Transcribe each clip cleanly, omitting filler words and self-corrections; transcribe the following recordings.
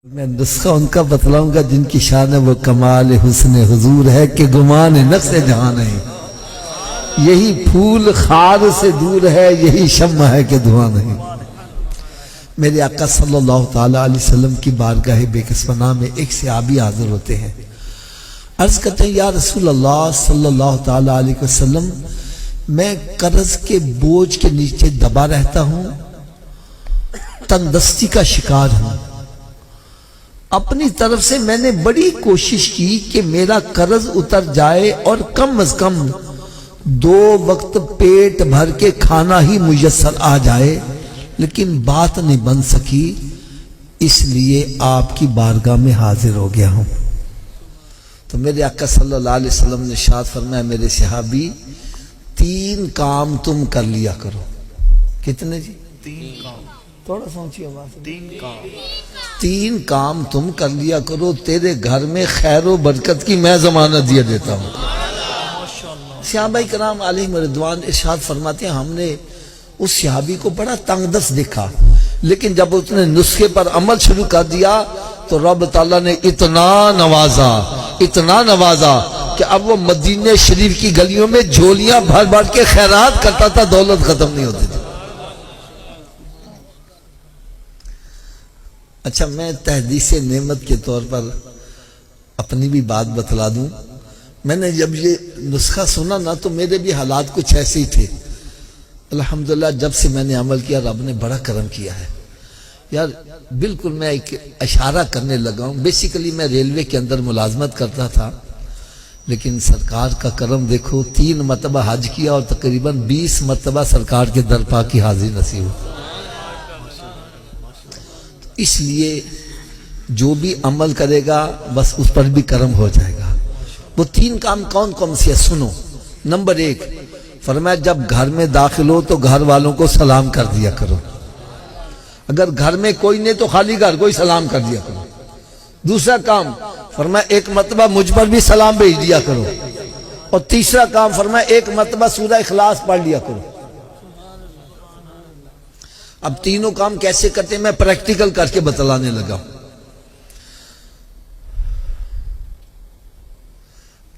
میں نسخہ ان کا بتلاؤں گا جن کی شان وہ کمال حسن حضور ہے کہ گمان نقص جہاں نہیں. یہی پھول خار سے دور ہے، یہی شمع ہے کہ دھواں نہیں. میرے آقا صلی اللہ تعالیٰ علیہ وسلم کی بارگاہ بے کسوہ میں ایک صحابی حاضر ہوتے ہیں. عرض کرتے ہیں یا رسول اللہ صلی اللہ تعالیٰ علیہ وسلم، میں قرض کے بوجھ کے نیچے دبا رہتا ہوں، تندرستی کا شکار ہوں. اپنی طرف سے میں نے بڑی کوشش کی کہ میرا قرض اتر جائے اور کم از کم 2 وقت پیٹ بھر کے کھانا ہی میسر آ جائے، لیکن بات نہیں بن سکی، اس لیے آپ کی بارگاہ میں حاضر ہو گیا ہوں. تو میرے آقا صلی اللہ علیہ وسلم نے ارشاد فرمایا میرے صحابی 3 کام تم کر لیا کرو. کتنے جی؟ 3 کام. تھوڑا سوچیے آواز. 3 کام تم کر لیا کرو، تیرے گھر میں خیر و برکت کی میں ضمانت دیا دیتا ہوں. صحابہ کرام علیہم رضوان ارشاد فرماتے ہیں ہم نے اس صحابی کو بڑا تنگ دست دیکھا، لیکن جب اس نے نسخے پر عمل شروع کر دیا تو رب تعالیٰ نے اتنا نوازا کہ اب وہ مدینہ شریف کی گلیوں میں جھولیاں بھر بھر کے خیرات کرتا تھا، دولت ختم نہیں ہوتی تھی. اچھا، میں تحدیث نعمت کے طور پر اپنی بھی بات بتلا دوں. میں نے جب یہ نسخہ سنا نا تو میرے بھی حالات کچھ ایسے ہی تھے. الحمدللہ جب سے میں نے عمل کیا رب نے بڑا کرم کیا ہے. یار بالکل میں ایک اشارہ کرنے لگا ہوں. بیسیکلی میں ریلوے کے اندر ملازمت کرتا تھا، لیکن سرکار کا کرم دیکھو، 3 مرتبہ حج کیا اور تقریباً 20 مرتبہ سرکار کے درپا کی حاضری نصیب ہوئی. اس لیے جو بھی عمل کرے گا بس اس پر بھی کرم ہو جائے گا. وہ 3 کام کون کون سے سنو. نمبر 1 فرمایا جب گھر میں داخل ہو تو گھر والوں کو سلام کر دیا کرو. اگر گھر میں کوئی نہیں تو خالی گھر کو ہی سلام کر دیا کرو. دوسرا کام فرمایا 1 مرتبہ مجھ پر بھی سلام بھیج دیا کرو. اور تیسرا کام فرمایا 1 مرتبہ سورہ اخلاص پڑھ لیا کرو. اب تینوں کام کیسے کرتے ہیں میں پریکٹیکل کر کے بتلانے لگا.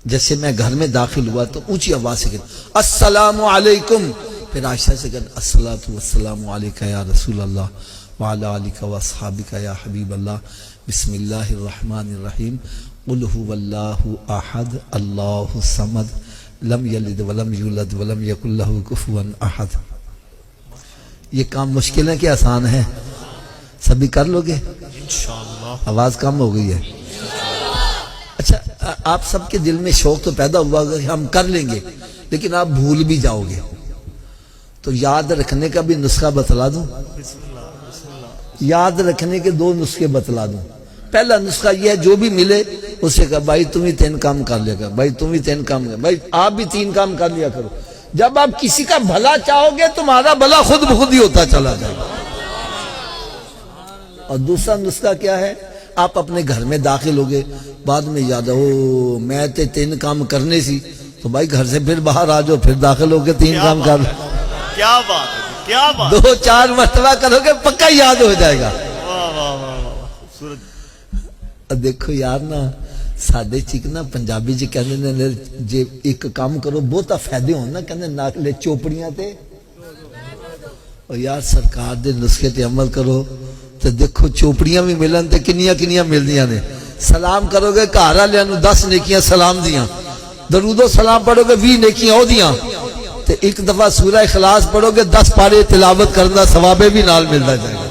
جیسے میں گھر میں داخل ہوا تو اونچی آواز سے کہتا السلام علیکم، پھر آہستہ سے کہتا الصلاۃ والسلام علیکہ یا رسول اللہ وعلی آلکہ واصحابکہ یا حبیب اللہ، بسم اللہ الرحمن الرحیم، قل هو اللہ احد اللہ الصمد لم یلد ولم یولد ولم یکن لہ کفوا احد. یہ کام مشکل ہے کہ آسان ہے؟ سبھی کر لو گے انشاءاللہ. آواز کم ہو گئی ہے. اچھا، آپ سب کے دل میں شوق تو پیدا ہوا کہ ہم کر لیں گے، لیکن آپ بھول بھی جاؤ گے. تو یاد رکھنے کا بھی نسخہ بتلا دوں. یاد رکھنے کے 2 نسخے بتلا دوں. پہلا نسخہ یہ ہے جو بھی ملے اسے کہا بھائی تم ہی 3 کام کر لیا کر، بھائی تم ہی 3 کام کر، بھائی آپ بھی 3 کام کر لیا کرو. جب آپ کسی کا بھلا چاہو گے تمہارا بھلا خود بخود ہی ہوتا چلا جائے گا. اور دوسرا نسخہ کیا ہے؟ آپ اپنے گھر میں داخل ہو گئے، بعد میں یاد ہو میں تے 3 کام کرنے سی، تو بھائی گھر سے پھر باہر آ جاؤ، پھر داخل ہو کے 3 کام کر لو. کیا بات ہے، کیا بات. 2-4 مرتبہ کرو گے پکا یاد ہو جائے گا. واہ واہ خوبصورت. دیکھو یار نا ساڈے چک نا پنجابی جی کہندے نے جے ایک کام کرو بہتا فائدے ہون نا، کہندے ناکلے چوپڑیاں تے. اور یار سرکار دے نسخے تے عمل کرو تے دیکھو چوپڑیاں بھی ملن تے کنیاں ملدیاں نے. سلام کرو گے گھر والےاں نوں 10 نیکیاں سلام دیاں، درود و سلام پڑھو گے 20 نیکیاں او دیاں، تے ایک دفعہ سورہ اخلاص پڑھو گے 10 پارے تلاوت کرنا ثواب بھی نال ملدا جائے گا.